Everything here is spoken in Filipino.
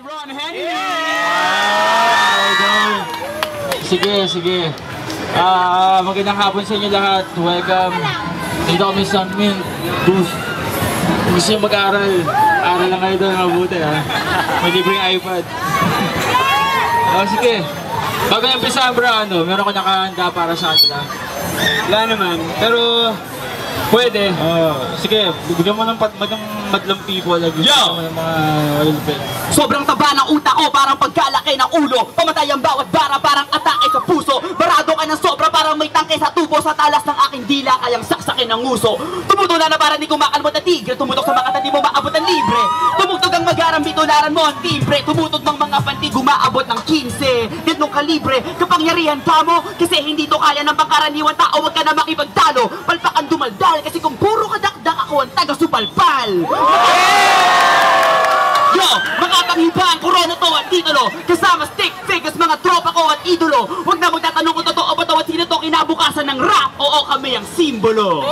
Ron Henry! Sige. Magandang hapon sa inyo lahat. Welcome. Dito kami sa Mint Booth. Gusto nyo mag-aaral. Aral lang kayo doon, mabuti ha. May libreng iPad. Sige. Bago yung umpisa, bro, meron ko nakahanda para sa kanila. Wala naman, pero pwede. Sige, bigyan mo ng madlang people. Gusto mo ng mga walupin. Sobrang taba ng utak ko, parang pagkalaki ng ulo. Pamatay ang bawat bara, parang atake sa puso. Barado ka ng sobra, parang may tangke sa tubo. Sa talas ng aking dila, kayang saksakin ng nguso. Tumutula na parang di kumakalmot na tigre. Tumutok sa mga di mo maabot ang libre. Tumutog ang magarang bitularan mo ang timbre. Tumutog ng mga pantig, umaabot ng 15 ditong kalibre, kapangyarihan pa mo. Kasi hindi to kaya ng pangkaraniwan tao. Huwag ka na makipagtalo, palpakan dumaldal. Kasi kung puro kadakdak, ako ang taga-supalpal. Yo, makatanghiba ang korona to at titulo. Kasama stick figures, mga tropa ko at idolo. Huwag na magtatanong kung totoo ba to at sino to kinabukasan ng rap. Oo, kami ang simbolo.